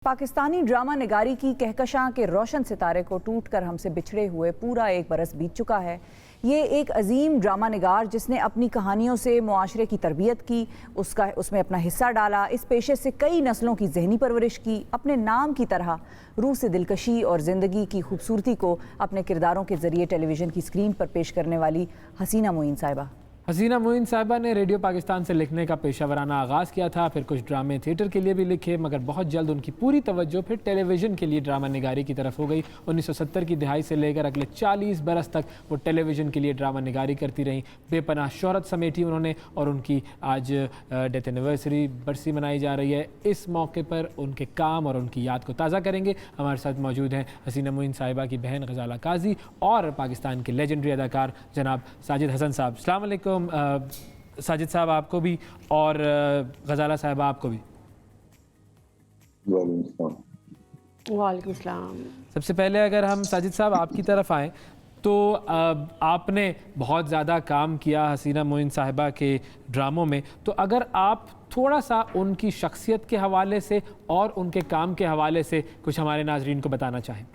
Pakistani drama نگاری کی کہکشاں کے روشن ستارے کو ٹوٹ کر ہم سے بچھڑے ہوئے پورا 1 برس بیت چکا ہے۔ یہ ایک عظیم ڈرامہ نگار جس نے اپنی کہانیوں سے معاشرے کی تربیت کی، اس میں اپنا حصہ ڈالا، اس پیشے سے کئی نسلوں کی ذہنی پرورش کی، اپنے نام کی طرح روح سے دلکشی اور زندگی کی خوبصورتی کو اپنے کرداروں کے ذریعے ٹیلی ویژن کی اسکرین پر پیش کرنے والی حسینہ معین صاحبہ۔ حسینہ معین صاحبہ نے ریڈیو پاکستان سے لکھنے کا پیشہ ورانہ آغاز کیا تھا، پھر کچھ ڈرامے تھیٹر کے لیے بھی لکھے، مگر بہت جلد ان کی پوری توجہ پھر ٹیلی ویژن کے لیے ڈرامہ نگاری کی طرف ہو گئی۔ 1970 کی دہائی سے لے کر اگلے 40 برس تک وہ ٹیلی ویژن کے لیے ڈرامہ نگاری کرتی رہیں، بے پناہ شہرت سمیٹی انہوں نے، اور ان کی آج ڈیتھ اینیورسری برسی منائی جا رہی ہے۔ اس موقع پر ان کے کام اور ان کی یاد کو تازہ کریں گے۔ ہمارے ساتھ موجود ہیں حسینہ معین صاحبہ کی بہن غزالہ قاضی اور پاکستان کے لیجنڈری اداکار جناب ساجد حسن صاحب۔ السلام علیکم ساجد صاحب آپ کو بھی، اور غزالہ صاحبہ آپ کو بھی۔ وعلیکم السلام۔ سب سے پہلے اگر ہم ساجد صاحب آپ کی طرف آئیں تو آپ نے بہت زیادہ کام کیا حسینہ معین صاحبہ کے ڈراموں میں، تو اگر آپ تھوڑا سا ان کی شخصیت کے حوالے سے اور ان کے کام کے حوالے سے کچھ ہمارے ناظرین کو بتانا چاہیں۔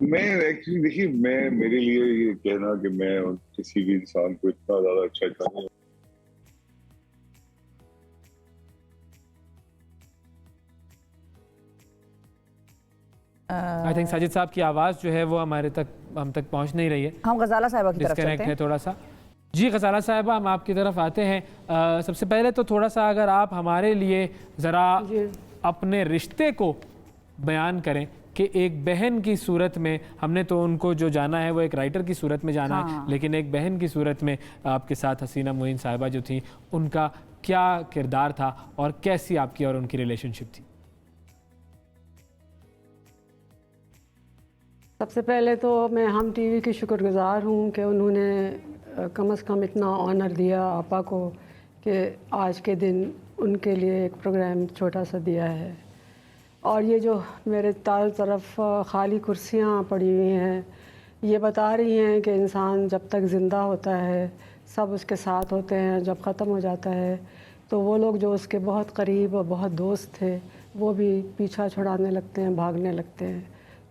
میں ایکچولی دیکھیے، میرے لیے یہ کہنا کہ میں کسی بھی انسان کو اتنا زیادہ اچھا چاہوں آئی تھنک ساجد صاحب کی آواز جو ہے وہ ہم تک پہنچ نہیں رہی ہے، ہم غزالہ صاحبہ کی طرف چلتے ہیں تھوڑا سا۔ جی غزالہ صاحبہ، ہم آپ کی طرف آتے ہیں۔ سب سے پہلے تو تھوڑا سا اگر آپ ہمارے لیے ذرا اپنے رشتے کو بیان کریں کہ ایک بہن کی صورت میں، ہم نے تو ان کو جو جانا ہے وہ ایک رائٹر کی صورت میں جانا ہے، لیکن ایک بہن کی صورت میں آپ کے ساتھ حسینہ معین صاحبہ جو تھیں، ان کا کیا کردار تھا اور کیسی آپ کی اور ان کی ریلیشن شپ تھی؟ سب سے پہلے تو میں ہم ٹی وی کی شکر گزار ہوں کہ انہوں نے کم از کم اتنا آنر دیا آپا کو کہ آج کے دن ان کے لیے ایک پروگرام چھوٹا سا دیا ہے۔ اور یہ جو میرے چاروں طرف خالی کرسیاں پڑی ہوئی ہیں، یہ بتا رہی ہیں کہ انسان جب تک زندہ ہوتا ہے سب اس کے ساتھ ہوتے ہیں، جب ختم ہو جاتا ہے تو وہ لوگ جو اس کے بہت قریب اور بہت دوست تھے وہ بھی پیچھا چھڑانے لگتے ہیں، بھاگنے لگتے ہیں،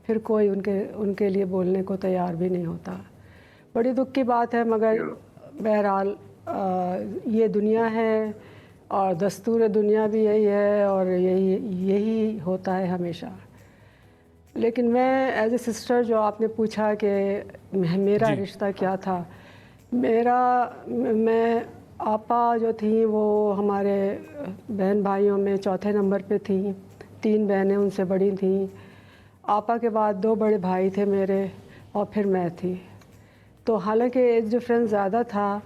پھر کوئی ان کے لیے بولنے کو تیار بھی نہیں ہوتا۔ بڑی دکھ کی بات ہے، مگر بہرحال یہ دنیا ہے اور دستور دنیا بھی یہی ہے اور یہی ہوتا ہے ہمیشہ۔ لیکن میں ایز اے سسٹر، جو آپ نے پوچھا کہ میرا رشتہ کیا تھا، میں آپا جو تھیں وہ ہمارے بہن بھائیوں میں چوتھے نمبر پہ تھیں، 3 بہنیں ان سے بڑی تھیں۔ آپا کے بعد 2 بڑے بھائی تھے میرے، اور پھر میں تھی۔ تو حالانکہ ایج ڈفرینس زیادہ تھا،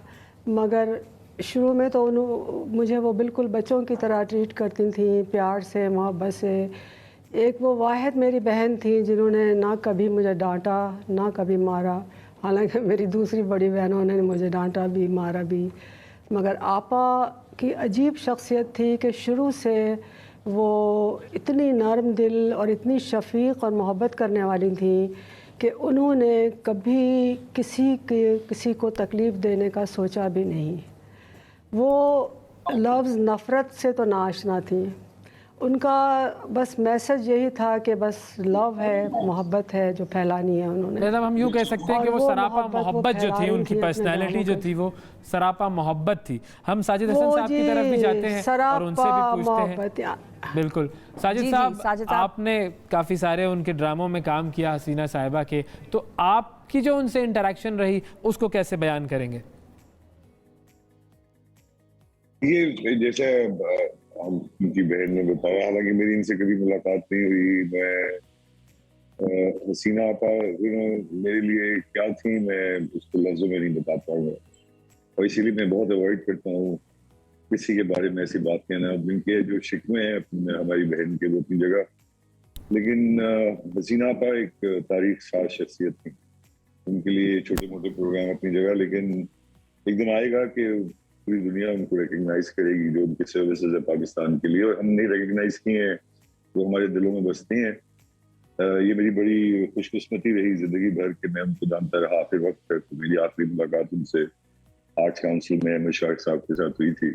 مگر شروع میں تو مجھے وہ بالکل بچوں کی طرح ٹریٹ کرتی تھیں، پیار سے، محبت سے۔ ایک وہ واحد میری بہن تھی جنہوں نے نہ کبھی مجھے ڈانٹا نہ کبھی مارا، حالانکہ میری دوسری بڑی بہنوں نے مجھے ڈانٹا بھی مارا بھی، مگر آپا کی عجیب شخصیت تھی کہ شروع سے وہ اتنی نرم دل اور اتنی شفیق اور محبت کرنے والی تھیں کہ انہوں نے کبھی کسی کو تکلیف دینے کا سوچا بھی نہیں۔ وہ لفظ نفرت سے تو ناشنا تھیں، ان کا بس میسج یہی تھا کہ بس لو ہے، محبت ہے جو پھیلانی ہے انہوں نے۔ ہم یوں کہہ سکتے ہیں کہ وہ سراپا محبت جو تھی، ان کی پرسنالٹی جو تھی وہ سراپا محبت تھی۔ ہم ساجد حسن صاحب کی طرف بھی جاتے ہیں اور ان سے بھی پوچھتے ہیں۔ بالکل ساجد صاحب، آپ نے کافی سارے ان کے ڈراموں میں کام کیا حسینہ صاحبہ کے، تو آپ کی جو ان سے انٹریکشن رہی اس کو کیسے بیان کریں گے؟ یہ جیسے ہم ان کی بہن نے بتایا، حالانکہ میری ان سے کبھی ملاقات نہیں ہوئی، میں حسینہ آپا میرے لیے کیا تھی میں اس کو لفظوں میں نہیں بتا پاؤں گا، اور اسی لیے میں بہت اوائڈ کرتا ہوں کسی کے بارے میں ایسی بات کہنا۔ ان کے جو شکوے ہیں ہماری بہن کے وہ اپنی جگہ، لیکن حسینہ آپا ایک تاریخ ساز شخصیت تھی۔ ان کے لیے چھوٹے موٹے پروگرام اپنی جگہ، لیکن ایک دن آئے گا کہ پوری دنیا ان کو ریکگنائز کرے گی جو ان کی سروسز ہے پاکستان کے لیے، اور ہم نے ریکگنائز کیے ہیں، وہ ہمارے دلوں میں بستے ہیں۔ یہ میری بڑی خوش قسمتی رہی زندگی بھر کہ میں ان کو جانتا رہا آخر وقت تک۔ میری آخری ملاقات ان سے آرٹس کاؤنسل میں احمد شاہ صاحب کے ساتھ ہوئی تھی،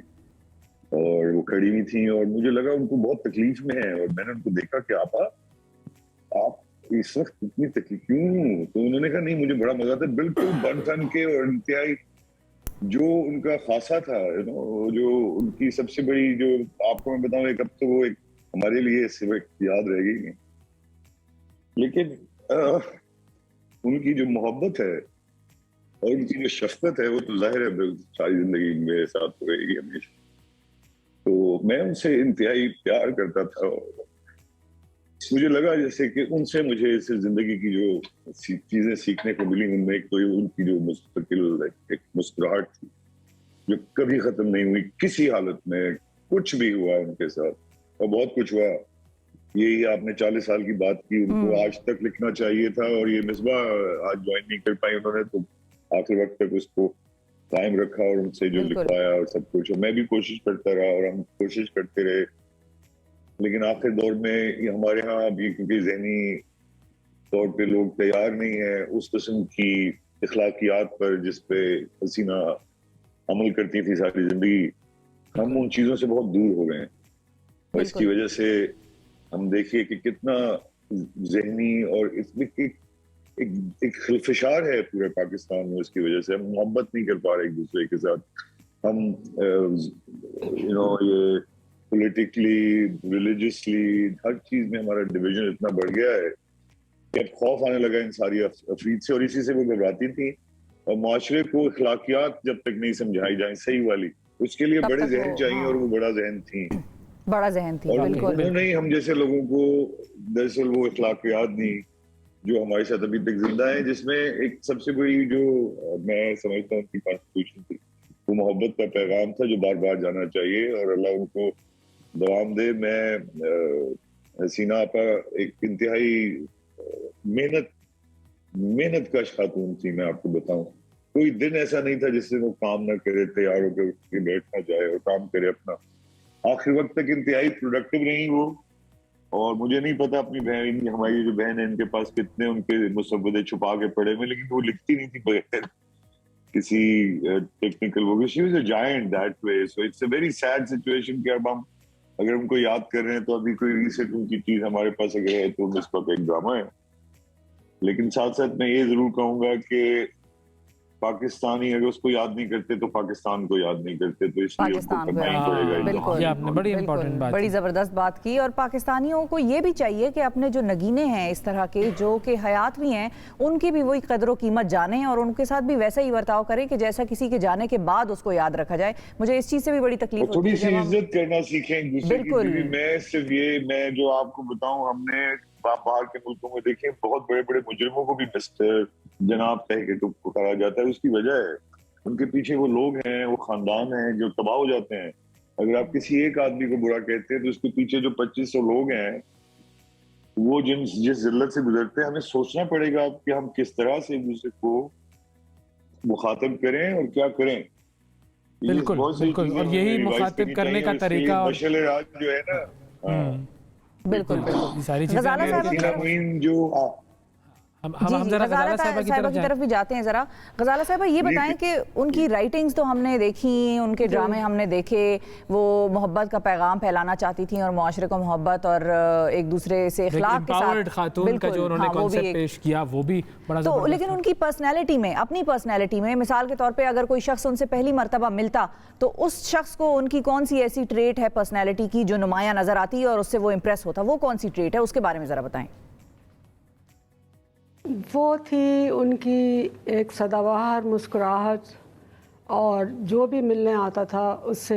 और वो खड़ी हुई थी और मुझे लगा उनको बहुत तकलीफ में है, और मैंने उनको देखा कि आपा आप इस वक्त इतनी तकलीफ क्यों? तो उन्होंने कहा नहीं मुझे बड़ा मजा आता है, बिल्कुल बन ठन के और इंतहाई जो उनका खासा था, जो उनकी सबसे बड़ी, जो आपको मैं बताऊं, एक अब तो वो एक हमारे लिए इस वक्त याद रहेगी नहीं, लेकिन उनकी जो मोहब्बत है और उनकी जो शफकत है वो तो जाहिर है सारी जिंदगी मेरे साथ रहेगी हमेशा। तो मैं उनसे इंतहाई प्यार करता था, और मुझे लगा जैसे कि उनसे मुझे इस जिंदगी की जो चीजें सीखने को मिली, उनमें एक तो उनकी जो मुस्तकिल एक मुस्कुराहट थी जो कभी खत्म नहीं हुई किसी हालत में, कुछ भी हुआ उनके साथ, और बहुत कुछ हुआ। यही आपने 40 साल की बात की, उनको आज तक लिखना चाहिए था, और ये मिसबा आज ज्वाइन नहीं कर पाई उन्होंने, तो आखिर वक्त तक उसको कायम रखा और उनसे जो लिखवाया और सब कुछ, और मैं भी कोशिश करता रहा और हम कोशिश करते रहे, लेकिन आखिर दौर में ये हमारे यहाँ अभी क्योंकि जहनी तौर पे लोग तैयार नहीं है उस किस्म की इखलाकियात पर जिस पे हसीना अमल करती थी सारी जिंदगी, हम उन चीजों से बहुत दूर हो गए हैं, और इसकी वजह से हम देखिए कि कितना जहनी और इसमें एक खिलफिशार है पूरे पाकिस्तान में। उसकी वजह से हम मोहब्बत नहीं कर पा रहे एक दूसरे के साथ, हम ये पॉलिटिकली, रिलीजियसली, हर चीज में हमारा डिवीजन इतना बढ़ गया है कि अब खौफ आने लगा इन सारी अफरीद से, और इसी से वो घबराती थी। और माशरे को अखलाकियात जब तक नहीं समझाई जाए सही वाली, उसके लिए बड़े जहन चाहिए, और वो बड़ा जहन थी, बड़ा जहन थी, और बिल्कुल नहीं हम जैसे लोगों को दरअसल वो अखलाकियात नहीं जो हमारे साथ अभी तक जिंदा है, जिसमें एक सबसे बड़ी जो मैं समझता हूँ उनकी कॉन्स्टिट्यूशन थी, वो मोहब्बत का पैगाम था जो बार बार जाना चाहिए, और अल्लाह उनको दवाम दे। मैं हसीना आपा एक इंतहाई मेहनत कश खातून थी, मैं आपको बताऊं, कोई दिन ऐसा नहीं था जिससे वो काम ना करे, तैयार होकर उठ के बैठना जाए और काम करे अपना, आखिर वक्त तक इंतहाई प्रोडक्टिव रही वो। और मुझे नहीं पता अपनी बहन, हमारी जो बहन है, इनके पास कितने उनके मुसव्वदे छुपा के पड़े हुए, लेकिन वो लिखती नहीं थी बगैर किसी टेक्निकल वो, she was a giant that way. So it's a very sad situation कि अब हम अगर उनको याद कर रहे हैं तो अभी कोई रीसेंट उनकी चीज हमारे पास अगर है तो इसका एक ड्रामा है। लेकिन साथ साथ मैं ये जरूर कहूंगा कि पाकिस्तानी अगर उसको याद नहीं करते तो पाकिस्तान को याद नहीं करते, तो इसलिए उनको पाकिस्तान करना ही पड़ेगा। बिल्कुल, ये आपने बड़ी इंपॉर्टेंट बात बड़ी ज़बरदस्त बात की। और पाकिस्तानियों को ये भी चाहिए कि अपने जो नगीने हैं इस तरह के जो कि हयात भी हैं, उनकी भी वही कदर कीमत जाने और उनके साथ भी वैसा ही बर्ताव करें कि जैसा किसी के जाने के बाद उसको याद रखा जाए। मुझे इस चीज़ से भी बड़ी तकलीफ होती है, थोड़ी सी इज्जत करना सीखें एक दूसरे की। बिल्कुल। मैं सिर्फ ये, मैं जो आपको बताऊं, हमने बाहर के मुल्कों में देखे बहुत बड़े बड़े मुजरिमों को भी मिस्टर जनाब कह के तो पुकारा जाता है, उसकी वजह है उनके पीछे वो लोग हैं, वो खानदान हैं जो तबाह हो जाते हैं। अगर आप किसी एक आदमी को बुरा कहते हैं तो उसके पीछे जो 2500 लोग हैं वो जिस जिल्लत से गुजरते हैं, हमें सोचना पड़ेगा कि हम किस तरह से एक दूसरे को मुखातिब करें और क्या करें। बिल्कुल बिल्कुल, और यही मुखातिब करने का तरीका और मशअल राज जो है ना, बिल्कुल बिल्कुल सारी चीजें जो हम जरा गजाला साहिबा की तरफ भी जाते हैं। जरा गजाला साहिबा ये बताएं कि उनकी राइटिंग्स तो हमने देखी, उनके ड्रामे हमने देखे, वो मोहब्बत का पैगाम फैलाना चाहती थी और मुआशरे को मोहब्बत और एक दूसरे से इखलाक के साथ खातून का जो उन्होंने कॉन्सेप्ट पेश किया वो भी बड़ा तो, लेकिन उनकी पर्सनैलिटी में, अपनी पर्सनैलिटी में, मिसाल के तौर पे अगर कोई शख्स उनसे पहली मर्तबा मिलता तो उस शख्स को उनकी कौन सी ऐसी ट्रेट है पर्सनैलिटी की जो नुमाया नजर आती है और उससे वो इम्प्रेस होता, वो कौन सी ट्रेट है, उसके बारे में ज़रा बताएं। वो थी उनकी एक सदाबहार मुस्कुराहट, और जो भी मिलने आता था उससे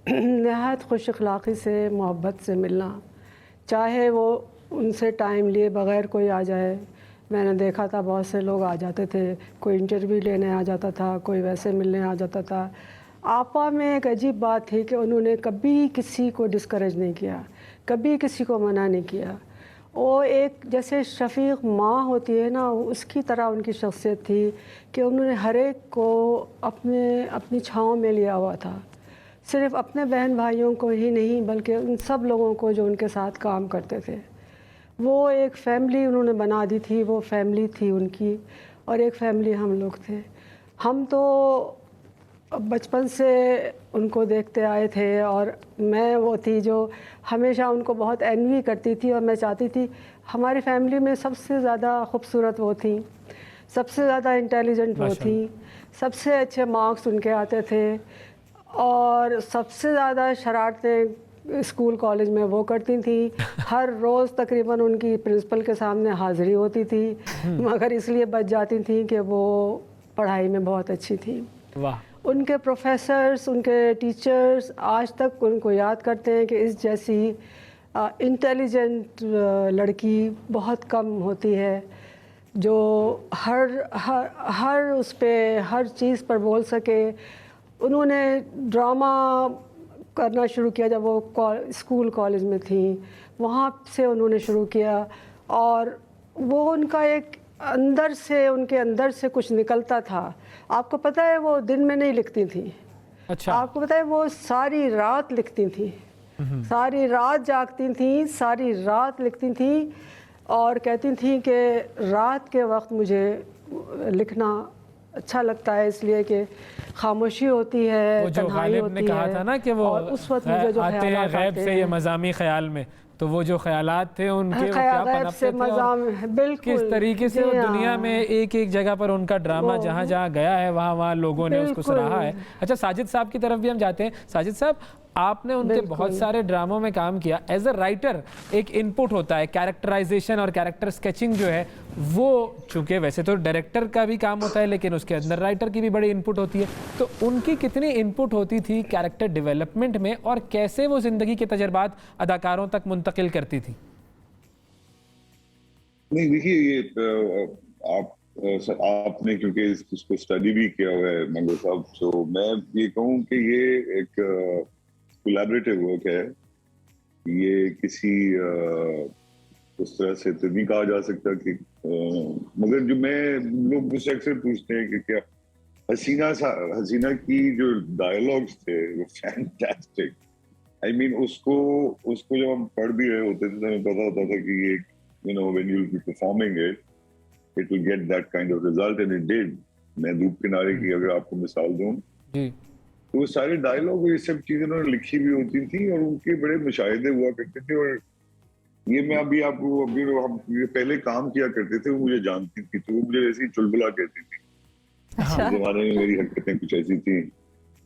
नहायत खुश अखलाक़ी से, मोहब्बत से मिलना, चाहे वो उनसे टाइम लिए बग़ैर कोई आ जाए। मैंने देखा था बहुत से लोग आ जाते थे, कोई इंटरव्यू लेने आ जाता था, कोई वैसे मिलने आ जाता था। आपा में एक अजीब बात थी कि उन्होंने कभी किसी को डिस्करेज नहीं किया, कभी किसी को मना नहीं किया। वो एक जैसे शफीक माँ होती है ना, उसकी तरह उनकी शख्सियत थी कि उन्होंने हर एक को अपनी छाँव में लिया हुआ था, सिर्फ अपने बहन भाइयों को ही नहीं बल्कि उन सब लोगों को जो उनके साथ काम करते थे। वो एक फ़ैमिली उन्होंने बना दी थी, वो फैमिली थी उनकी, और एक फैमिली हम लोग थे। हम तो बचपन से उनको देखते आए थे और मैं वो थी जो हमेशा उनको बहुत एनवी करती थी और मैं चाहती थी हमारी फैमिली में सबसे ज़्यादा खूबसूरत वो थी, सबसे ज़्यादा इंटेलिजेंट वो थी, सबसे अच्छे मार्क्स उनके आते थे और सबसे ज़्यादा शरारतें स्कूल कॉलेज में वो करती थी। हर रोज़ तकरीबन उनकी प्रिंसिपल के सामने हाज़िरी होती थी, मगर इसलिए बच जाती थी कि वो पढ़ाई में बहुत अच्छी थी। वाह। उनके प्रोफेसर्स, उनके टीचर्स आज तक उनको याद करते हैं कि इस जैसी इंटेलिजेंट लड़की बहुत कम होती है जो हर उस पे हर चीज़ पर बोल सके। उन्होंने ड्रामा करना शुरू किया जब वो स्कूल कॉलेज में थी, वहाँ से उन्होंने शुरू किया और वो उनका एक उनके अंदर से कुछ निकलता था। आपको पता है वो दिन में नहीं लिखती थी। अच्छा। आपको पता है वो सारी रात लिखती थी, सारी रात जागती थी, सारी रात लिखती थी और कहती थी कि रात के वक्त मुझे लिखना अच्छा लगता है इसलिए कि खामोशी होती है, वो जो तन्हाई गालिब होती ने कहा है। था ना कि वो और उस वक्त मुझे जो आते हैं ख्यालात गैब आते से ये हैं, मज़ामी ख्याल में, तो वो जो ख्यालात थे उनके वो क्या गैब पनपते से थे और मज़ाम, बिल्कुल किस तरीके से जी वो हाँ। दुनिया में एक एक जगह पर उनका ड्रामा जहाँ जहाँ गया है वहाँ वहाँ लोगों ने उसको बिल्कुल। सराहा है। अच्छा, साजिद साहब की तरफ भी हम जाते हैं। साजिद साहब, आपने उनके बहुत सारे ड्रामों में काम किया। एज अ राइटर एक इनपुट होता है, कैरेक्टराइजेशन और कैरेक्टर स्केचिंग जो है वो, चूंकि वैसे तो डायरेक्टर का भी काम होता है लेकिन उसके अंदर राइटर की भी बड़ी इनपुट होती है, तो उनकी कितनी इनपुट होती थी कैरेक्टर डेवलपमेंट में और कैसे वो ज़िंदगी के तजर्बात अदाकारों तक मुंतकिल करती थी? नहीं, देखिए ये आपने क्योंकि इसको स्टडी भी किया हुआ है मंगल साहब, तो मैं ये कहूँ कि ये एक कोलैबोरेटिव वर्क है। ये किसी उस तरह से तो नहीं कहा जा सकता कि मगर जो लोग मुझसे अक्सर पूछते हैं कि क्या हसीना की जो डायलॉग्स थे वो फैंटास्टिक। आई मीन उसको जब हम पढ़ भी रहे होते थे तो हमें पता होता था कि ये when you'll be performing it will get that kind of result, and it did. मैं धूप किनारे की अगर आपको मिसाल दूं तो वो सारे डायलॉग ये सब चीजें उन्होंने लिखी भी होती थी और उनके बड़े मुशाहिदे हुआ करते थे। और ये मैं अभी हम ये पहले काम किया करते थे, वो मुझे जानती थी तो वो मुझे ऐसी चुलबुला कहती थी। अच्छा। जमाने में मेरी हरकतें कुछ ऐसी थी,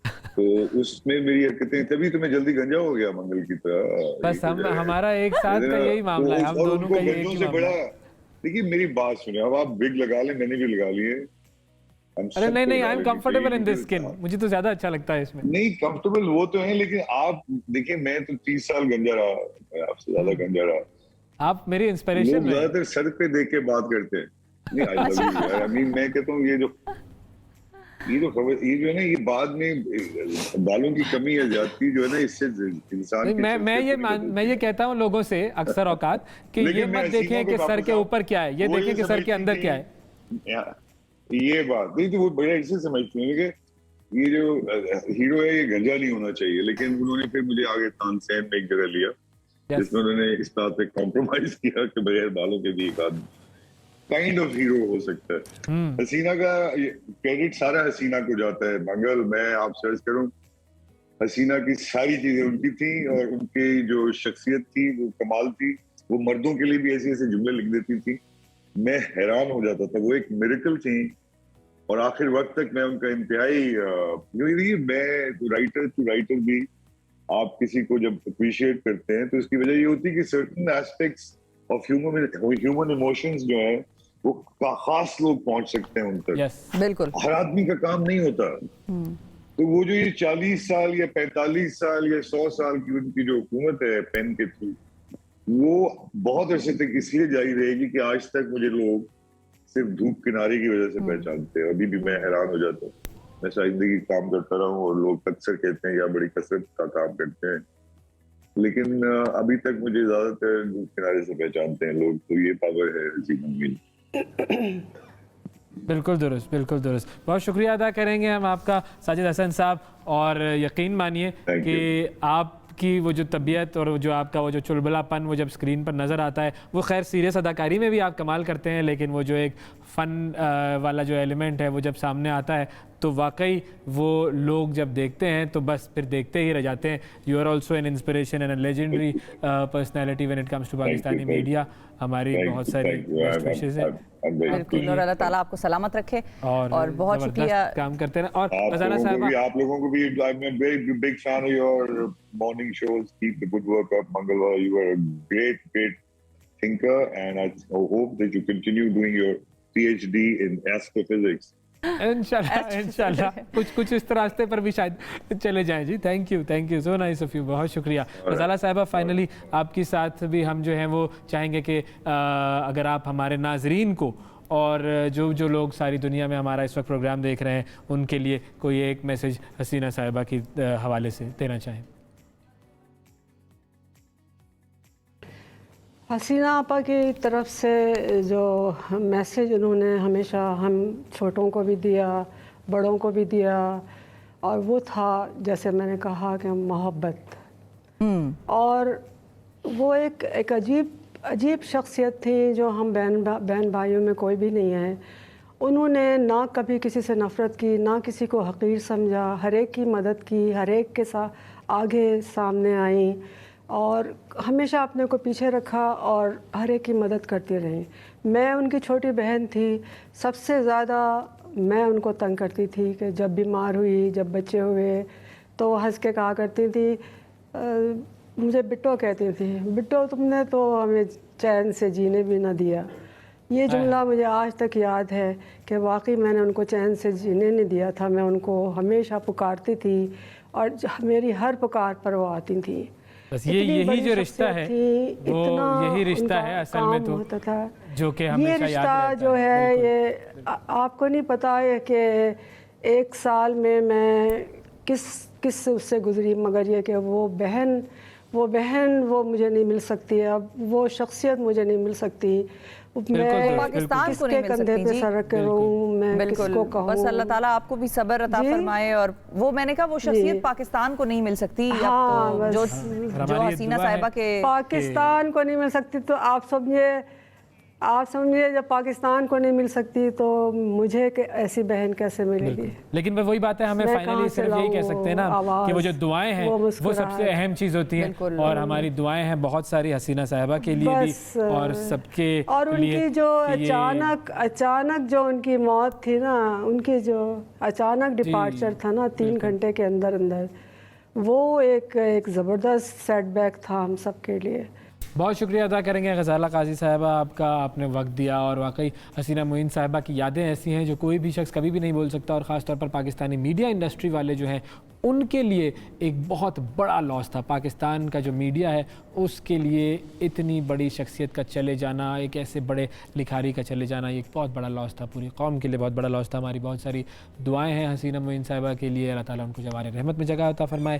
तो उसमें मेरी हरकतें, तभी तो मैं जल्दी गंजा हो गया मंगल की तरह। बस हमारा एक साथ का यही मामला है, हम दोनों का एक ही मामला है। देखिए मेरी बात सुनिए, अब आप विग लगा लें, मैंने भी लगा लिए। अरे नहीं, I am comfortable in this skin, मुझे तो ज्यादा अच्छा लगता है इसमें। नहीं, कंफर्टेबल वो तो है, लेकिन आप देखिए मैं तो 30 साल गंजा रहा, मैं आपसे ज्यादा गंजा रहा। आप मेरी इंस्पिरेशन लोग ज्यादातर सर पे देख के बात करते हैं। नहीं, आई लव यू यार। आई मीन मैं कहता हूँ ये जो है ना, ये बाद में बालों की कमी है, ज्यादती जो है ना, इससे इंसान मैं ये कहता हूँ लोगों से अक्सर औकात कि ये मत देखें कि सर के ऊपर क्या है, ये देखें कि सर के अंदर क्या है। ये बात नहीं तो वो बड़ा इससे समझते हैं कि ये जो हीरो है ये गंजा नहीं होना चाहिए, लेकिन उन्होंने फिर मुझे आगे तानसेन में एक जगह लिया जिसमें उन्होंने इस बात पे कॉम्प्रोमाइज किया कि बगैर बालों के भी एक आदमी काइंड ऑफ हीरो हो सकता है। हसीना का क्रेडिट सारा हसीना को जाता है। मंगल, मैं आप सर्च करूं, हसीना की सारी चीजें उनकी थी और उनकी जो शख्सियत थी वो कमाल थी। वो मर्दों के लिए भी ऐसे ऐसे जुमले लिख देती थी, मैं हैरान हो जाता था। वो एक मिरेकल थी और आखिर वक्त तक मैं उनका इंतहाई मैं राइटर भी आप किसी को जब अप्रिशिएट करते हैं तो इसकी वजह ये होती है कि certain aspects of human emotions जो है वो खास लोग पहुंच सकते हैं उन तक। बिल्कुल हर आदमी का काम नहीं होता। तो वो जो ये 40 साल या 45 साल या 100 साल की उनकी जो हुकूमत है पेन के थ्रू, वो बहुत अरसे तक इसलिए जारी रहेगी कि आज तक मुझे लोग सिर्फ धूप किनारे की वजह से पहचानते हैं। अभी भी मैं हैरान हो जाता हूँ। मैं सारी जिंदगी काम करता रहा हूँ और लोग अक्सर कहते हैं या बड़ी कसरत का काम करते हैं, लेकिन अभी तक मुझे ज्यादातर धूप किनारे से पहचानते हैं लोग। तो ये पावर है हसीना में। बिल्कुल दुरुस्त, बिल्कुल दुरुस्त। बहुत शुक्रिया अदा करेंगे हम आपका साजिद हसन साहब, और यकीन मानिए कि आपकी वो जो तबीयत और जो आपका वो जो चुलबुलापन वो जब स्क्रीन पर नज़र आता है, वो खैर सीरियस अदाकारी में भी आप कमाल करते हैं, लेकिन वो जो एक फ़न वाला जो एलिमेंट है वो जब सामने आता है تو واقعی وہ لوگ جب دیکھتے ہیں تو بس پھر دیکھتے ہی رہ جاتے ہیں. You are also an inspiration and a legendary personality when it comes to Pakistani media. ہماری بہت ساری بیسٹ وشز ہیں. بالکل, اور اللہ تعالیٰ آپ کو سلامت رکھے اور بہت شکریہ کام کرتے ہیں. اور غزالہ صاحبہ آپ لوگوں کو بھی big fan of your morning shows. Keep the good work up, Mangalwar. You are a great thinker, and I hope that you continue doing your PhD in astrophysics. انشاءاللہ کچھ اس راستے پر بھی شاید چلے جائیں جی. Thank you so nice of you. بہت شکریہ. غزالہ صاحبہ, فائنلی آپ کے ساتھ بھی ہم جو ہیں وہ چاہیں گے کہ اگر آپ ہمارے ناظرین کو اور جو لوگ ساری دنیا میں ہمارا اس وقت پروگرام دیکھ رہے ہیں ان کے لیے کوئی ایک میسج حسینہ صاحبہ کی حوالے سے دینا چاہیں. حسینہ آپا کی طرف سے جو میسیج انہوں نے ہمیشہ ہم چھوٹوں کو بھی دیا, بڑوں کو بھی دیا, اور وہ تھا جیسے میں نے کہا کہ محبت. اور وہ ایک عجیب شخصیت تھی جو ہم بہن بھائیوں میں کوئی بھی نہیں ہے. انہوں نے نہ کبھی کسی سے نفرت کی, نہ کسی کو حقیر سمجھا, ہر ایک کی مدد کی, ہر ایک کے ساتھ آگے سامنے آئیں اور ہمیشہ اپنے کو پیچھے رکھا اور ہر ایک کی مدد کرتی رہیں. میں ان کی چھوٹی بہن تھی, سب سے زیادہ میں ان کو تنگ کرتی تھی کہ جب بیمار ہوئی, جب بچے ہوئے تو وہ ہنس کے کہا کرتی تھی, مجھے بٹو کہتی تھی, بٹو تم نے تو ہمیں چین سے جینے بھی نہ دیا. یہ جملہ مجھے آج تک یاد ہے کہ واقعی میں نے ان کو چین سے جینے نہیں دیا تھا. میں ان کو ہمیشہ پکارتی تھی اور میری ہر پکار پر وہ آتی تھیں. بس یہی جو رشتہ ہے وہ یہی رشتہ ہے اصل میں تو جو کہ ہمیشہ یاد رہتا ہے. یہ رشتہ جو ہے یہ آپ کو نہیں پتا ہے کہ ایک سال میں کس سے اس سے گزری, مگر یہ کہ وہ بہن وہ مجھے نہیں مل سکتی ہے. اب وہ شخصیت مجھے نہیں مل سکتی. میں پاکستان کو نہیں مل سکتی جی. سر رکھ کے رہوں, میں کس کو کہوں. بس اللہ تعالیٰ آپ کو بھی صبر عطا فرمائے. اور وہ میں نے کہا وہ شخصیت پاکستان کو نہیں مل سکتی. جو حسینہ صاحبہ کے پاکستان کو نہیں مل سکتی تو آپ سمجھے جب پاکستان کو نہیں مل سکتی تو مجھے ایسی بہن کیسے ملے گی. لیکن وہی بات ہے, ہمیں فائنلی صرف یہی کہہ سکتے ہیں نا کہ وہ جو دعائیں ہیں وہ سب سے اہم چیز ہوتی ہیں. اور ہماری دعائیں ہیں بہت ساری حسینہ صاحبہ کے لیے بھی اور سب کے لیے. اور ان کی جو اچانک جو ان کی موت تھی نا, ان کی جو اچانک ڈپارچر تھا نا 3 گھنٹے کے اندر وہ ایک زبردست سیٹ بیک تھا ہم سب کے لیے. بہت شکریہ ادا کریں گے غزالہ قاضی صاحبہ آپ کا, آپ نے وقت دیا. اور واقعی حسینہ معین صاحبہ کی یادیں ایسی ہیں جو کوئی بھی شخص کبھی بھی نہیں بول سکتا, اور خاص طور پر پاکستانی میڈیا انڈسٹری والے جو ہیں ان کے لیے ایک بہت بڑا لاس تھا. پاکستان کا جو میڈیا ہے اس کے لیے اتنی بڑی شخصیت کا چلے جانا, ایک ایسے بڑے لکھاری کا چلے جانا, یہ ایک بہت بڑا لاس تھا. پوری قوم کے لیے بہت بڑا لاس تھا. ہماری بہت ساری دعائیں ہیں حسینہ معین صاحبہ کے لیے. اللہ تعالیٰ ان کو جوار رحمت میں جگہ عطا فرمائے.